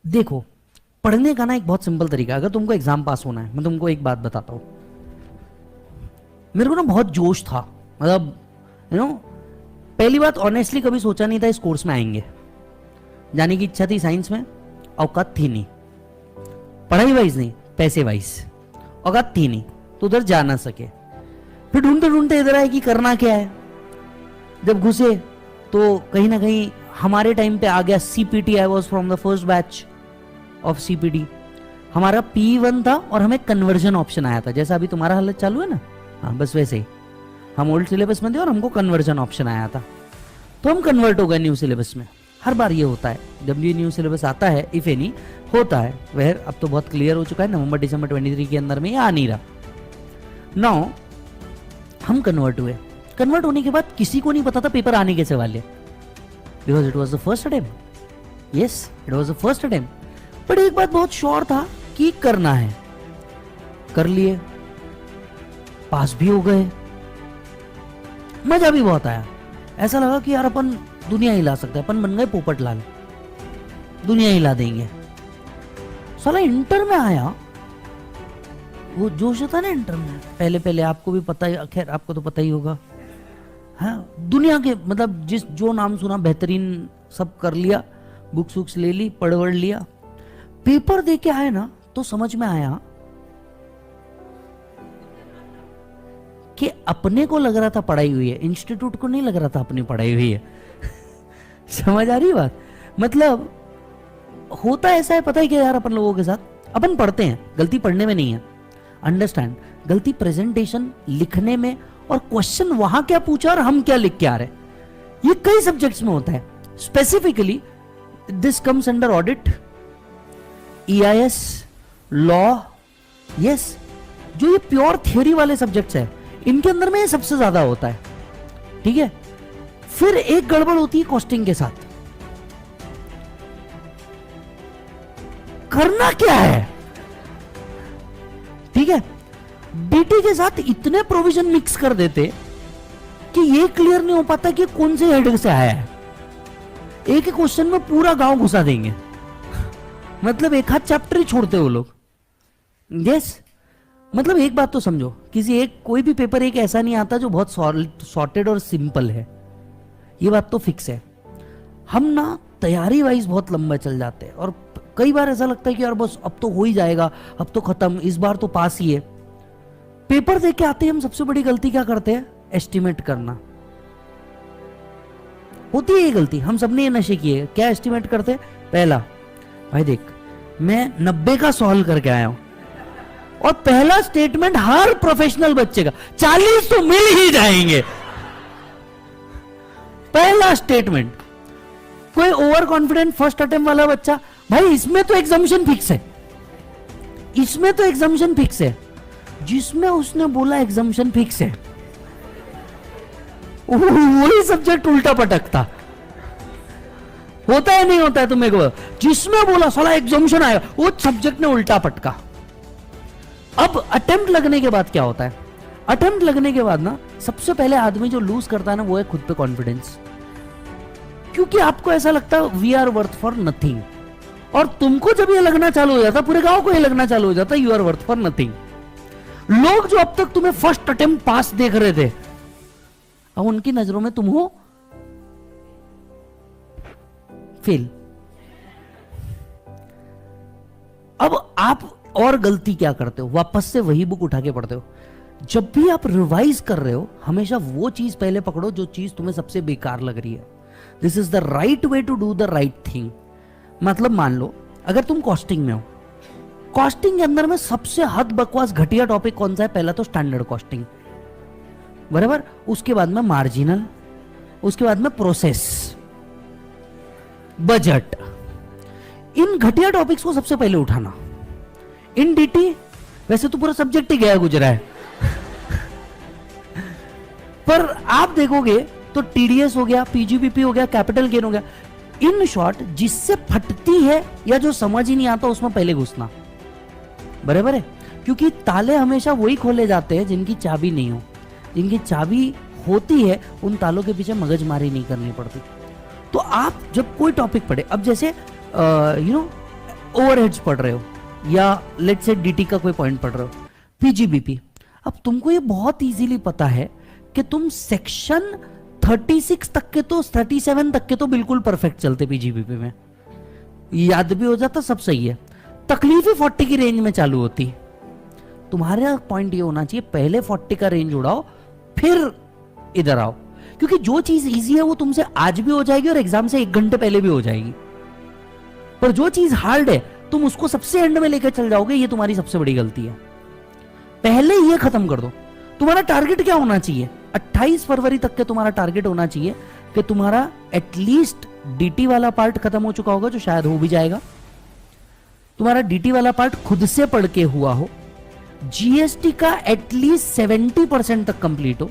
देखो, पढ़ने का ना एक बहुत सिंपल तरीका है। अगर तुमको एग्जाम पास होना है, मैं तुमको एक बात बताता हूं। मेरे को ना बहुत जोश था, मतलब पहली बात, ऑनेस्टली कभी सोचा नहीं था इस कोर्स में आएंगे। जाने की इच्छा थी साइंस में, औकात थी नहीं, पढ़ाई वाइज नहीं, पैसे वाइज औकात थी नहीं, तो उधर जा ना सके। फिर ढूंढते ढूंढते इधर आए कि करना क्या है। जब घुसे तो कहीं ना कहीं हमारे टाइम पे आ गया CPT. I was from the first batch of CPT. हमारा P1 था और हमें कन्वर्जन ऑप्शन आया था, जैसा अभी तुम्हारा हालत चालू है ना, हाँ बस वैसे ही। हम ओल्ड सिलेबस में थे और हमको कन्वर्जन ऑप्शन आया था, तो हम कन्वर्ट हो गए न्यू सिलेबस में। हर बार ये होता है जब भी न्यू सिलेबस आता है, इफ एनी होता है। वह अब तो बहुत क्लियर हो चुका है, नवंबर दिसंबर 23 के अंदर में ये आ नहीं रहा। नाउ हम कन्वर्ट हुए। कन्वर्ट होने के बाद किसी को नहीं पता था पेपर आने कैसे वाले, because it was the first attempt. Yes, it was the first attempt. But एक बात बहुत श्योर था कि करना है। कर लिए, पास भी हो गए, मजा भी बहुत आया। ऐसा लगा कि यार अपन दुनिया हिला सकते हैं, अपन बन गए पोपटलाल, दुनिया हिला देंगे। साला इंटर में आया, वो जोश होता है ना इंटर में, पहले पहले आपको भी पता ही, खैर आपको तो पता ही होगा। हाँ, दुनिया के मतलब जिस जो नाम सुना बेहतरीन सब कर लिया, बुक्स वुक्स ले ली, पढ़ वढ़ लिया। पेपर दे के आए ना तो समझ में आया कि अपने को लग रहा था पढ़ाई हुई है, इंस्टीट्यूट को नहीं लग रहा था अपनी पढ़ाई हुई है। समझ आ रही बात? मतलब होता ऐसा है, पता है क्या यार, अपन लोगों के साथ अपन पढ़ते हैं, गलती पढ़ने में नहीं है, अंडरस्टैंड, गलती प्रेजेंटेशन लिखने में, और क्वेश्चन वहां क्या पूछा और हम क्या लिख के आ रहे। ये कई सब्जेक्ट्स में होता है। Specifically this comes under audit, EIS, law. Yes, जो ये प्योर थियोरी वाले सब्जेक्ट्स है, इनके अंदर में ये सबसे ज्यादा होता है। ठीक है, फिर एक गड़बड़ होती है कॉस्टिंग के साथ। करना क्या है, ठीक है, DT के साथ इतने प्रोविजन मिक्स कर देते कि ये क्लियर नहीं हो पाता कि कौन से हेड से आया है। एक ही क्वेश्चन में पूरा गांव घुसा देंगे, मतलब एक हाथ चैप्टर ही छोड़ते वो लोग। यस, मतलब एक बात तो समझो, किसी एक कोई भी पेपर एक ऐसा नहीं आता जो बहुत सॉर्टेड और सिंपल है, ये बात तो फिक्स है। हम ना तैयारी वाइज बहुत लंबा चल जाते हैं, और कई बार ऐसा लगता है कि यार बस अब तो हो ही जाएगा, अब तो खत्म, इस बार तो पास ही है। पेपर देख के आते हैं, हम सबसे बड़ी गलती क्या करते हैं, एस्टिमेट करना। होती है ये गलती, हम सबने ये नशे किए। क्या एस्टिमेट करते? पहला, भाई देख मैं 90 का सॉल्व करके आया हूं, और पहला स्टेटमेंट हर प्रोफेशनल बच्चे का 40 तो मिल ही जाएंगे। पहला स्टेटमेंट। कोई ओवर कॉन्फिडेंट फर्स्ट अटेम्प्ट वाला बच्चा, भाई इसमें तो एग्जामिशन फिक्स है, इसमें तो एग्जामिशन फिक्स है। जिसमें उसने बोला एग्जामिशन फिक्स है, वही सब्जेक्ट उल्टा पटकता। होता है नहीं होता है तुम्हें को? जिसमें बोला साला एग्जामिशन आएगा, वो सब्जेक्ट ने उल्टा पटका। अब अटेम्प्ट लगने के बाद क्या होता है? अटेम्प्ट लगने के बाद ना सबसे पहले आदमी जो लूज करता है ना, वो है खुद पे कॉन्फिडेंस। क्योंकि आपको ऐसा लगता है we are worth for nothing, और तुमको जब ये लगना चालू हो जाता, पूरे गांव को ये लगना चालू हो जाता, you are worth for nothing. लोग जो अब तक तुम्हें फर्स्ट अटेम्प्ट पास देख रहे थे, अब उनकी नजरों में तुम हो फेल। अब आप और गलती क्या करते हो, वापस से वही बुक उठा के पढ़ते हो। जब भी आप रिवाइज कर रहे हो, हमेशा वो चीज पहले पकड़ो जो चीज तुम्हें सबसे बेकार लग रही है। This is the right way to do the right thing. मतलब मान लो अगर तुम कॉस्टिंग में हो, कॉस्टिंग के अंदर में सबसे हद बकवास घटिया टॉपिक कौन सा है? पहला तो स्टैंडर्ड कॉस्टिंग, बराबर, उसके बाद में मार्जिनल, उसके बाद में प्रोसेस, बजट। इन घटिया टॉपिक्स को सबसे पहले उठाना। इन DT वैसे तो पूरा सब्जेक्ट ही गया गुजरा है, पर आप देखोगे तो TDS हो गया, PGBP हो गया, कैपिटल गेन हो गया। इन शॉर्ट, जिससे फटती है या जो समझ ही नहीं आता उसमें पहले घुसना, बराबर है। क्योंकि ताले हमेशा वही खोले जाते हैं जिनकी चाबी नहीं हो। जिनकी चाबी होती है उन तालों के पीछे मगजमारी नहीं करनी पड़ती। तो आप जब कोई टॉपिक पढ़े, अब जैसे ओवरहेड्स पढ़ रहे हो या लेट्स से डीटी का कोई पॉइंट पढ़ रहे हो, पीजीबीपी, अब तुमको ये बहुत इजीली पता है कि तुम सेक्शन 36 तक के तो 37 तक के तो बिल्कुल परफेक्ट चलते पीजीबीपी में, याद भी हो जाता, सब सही है। तकलीफ ही 40 की रेंज में चालू होती। तुम्हारा पॉइंट ये होना चाहिए पहले 40 का रेंज उड़ाओ फिर इधर आओ, क्योंकि जो चीज इजी है वो तुमसे आज भी हो जाएगी और एग्जाम से 1 घंटे पहले भी हो जाएगी, पर जो चीज हार्ड है तुम उसको सबसे एंड में लेकर चल जाओगे, ये तुम्हारी सबसे बड़ी गलती है। पहले ये खत्म कर दो। तुम्हारा टारगेट क्या होना चाहिए? 28 फरवरी तक के तुम्हारा टारगेट होना चाहिए कि तुम्हारा एटलीस्ट डीटी वाला पार्ट खत्म हो चुका होगा, जो शायद हो भी जाएगा। तुम्हारा डीटी वाला पार्ट खुद से पढ़ के हुआ हो, जीएसटी का एटलीस्ट 70% तक कंप्लीट हो,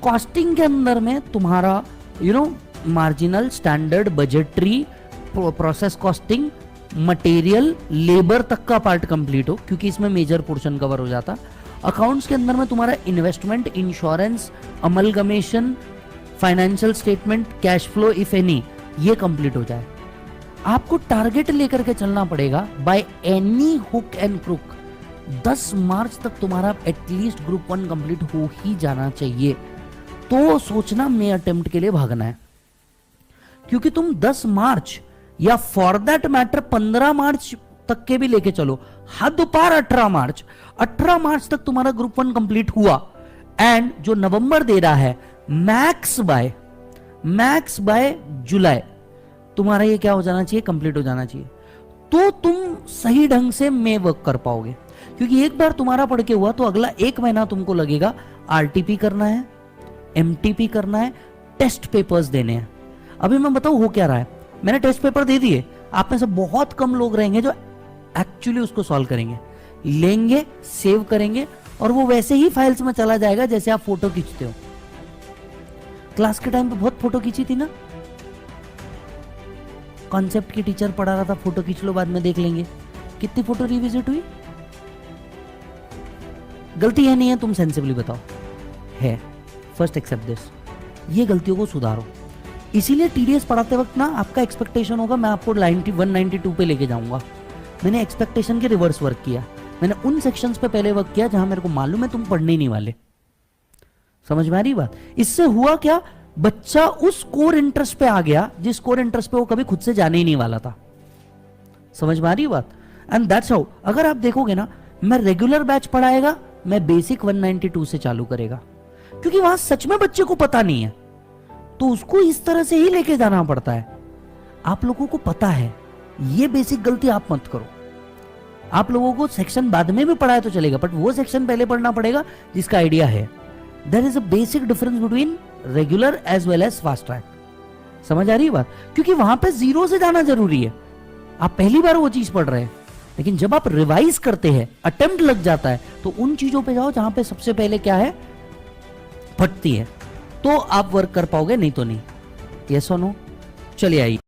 कॉस्टिंग के अंदर में तुम्हारा marginal, standard, budgetary, process costing, material, labour तक का पार्ट कंप्लीट हो, क्योंकि इसमें मेजर पोर्शन कवर हो जाता। अकाउंट्स के अंदर में तुम्हारा investment, insurance, amalgamation, financial statement, cash flow if any, ये कंप्लीट हो जाए। आपको टारगेट लेकर के चलना पड़ेगा by any hook and crook 10 March तक तुम्हारा एटलीस्ट ग्रुप 1 कंप्लीट हो ही जाना चाहिए। तो सोचना मैं अटेम्प्ट के लिए भागना है, क्योंकि तुम 10 मार्च या फॉर दैट मैटर 15 मार्च तक के भी लेके चलो, हद पार 18 मार्च तक तुम्हारा ग्रुप 1 कंप्लीट हुआ, एंड जो नवंबर दे रहा है मैक्स बाय जुलाई तुम्हारा ये क्या हो जाना चाहिए, कंप्लीट हो जाना चाहिए। तो तुम सही ढंग से में वर्क कर पाओगे, क्योंकि एक बार तुम्हारा पढ़ के हुआ तो अगला 1 महीना तुमको लगेगा आरटीपी करना है, एमटीपी करना है, टेस्ट पेपर्स देने हैं। अभी मैं बताऊं हो क्या रहा है, मैंने टेस्ट पेपर दे दिए, आप में से बहुत कम लोग रहेंगे जो एक्चुअली उसको सॉल्व करेंगे, लेंगे, सेव करेंगे, और वो वैसे ही फाइल्स में चला जाएगा जैसे आप फोटो खींचते हो। क्लास के टाइम पे बहुत फोटो खींची थी ना, कॉन्सेप्ट की टीचर पढ़ा रहा था, फोटो खींच लो बाद में देख लेंगे, कितनी फोटो रिविजिट हुई? गलती है नहीं है, तुम सेंसिबली बताओ। है, फर्स्ट एक्सेप्ट दिस, ये गलतियों को सुधारो। इसीलिए टीडीएस पढ़ाते वक्त ना आपका एक्सपेक्टेशन होगा मैं आपको 192 पे लेके जाऊंगा। मैंने एक्सपेक्टेशन के रिवर्स वर्क किया, मैंने उन सेक्शंस पे पहले वर्क किया जहां मेरे को मालूम है तुम पढ़ने ही नहीं वाले। समझ में आ रही बात? इससे हुआ क्या, बच्चा उस कोर इंटरेस्ट पे आ गया जिस कोर इंटरेस्ट पे वो कभी खुद से जाने ही नहीं वाला था। समझ में आ रही बात? एंड दैट्स हाउ, अगर आप देखोगे ना, मैं रेगुलर बैच पढ़ाएगा, मैं बेसिक 192 से चालू करेगा, क्योंकि वहां सच में बच्चे को पता नहीं है, तो उसको इस तरह से ही लेके जाना पड़ता है। आप लोगों को पता है, ये बेसिक गलती आप मत करो। आप लोगों को सेक्शन बाद में भी पढ़ाए तो चलेगा, बट वो सेक्शन पहले पढ़ना पड़ेगा जिसका आइडिया है। There is a basic difference between regular as well as fast track. समझ आ रही है बात? क्योंकि वहां पे 0 से जाना जरूरी है। आप पहली बार वो चीज पढ़ रहे हैं, लेकिन जब आप रिवाइज करते हैं, अटेम्प्ट लग जाता है, तो उन चीजों पे जाओ जहां पे सबसे पहले क्या है, फटती है, तो आप वर्क कर पाओगे, नहीं तो नहीं। यस और नो? चलिए आइए।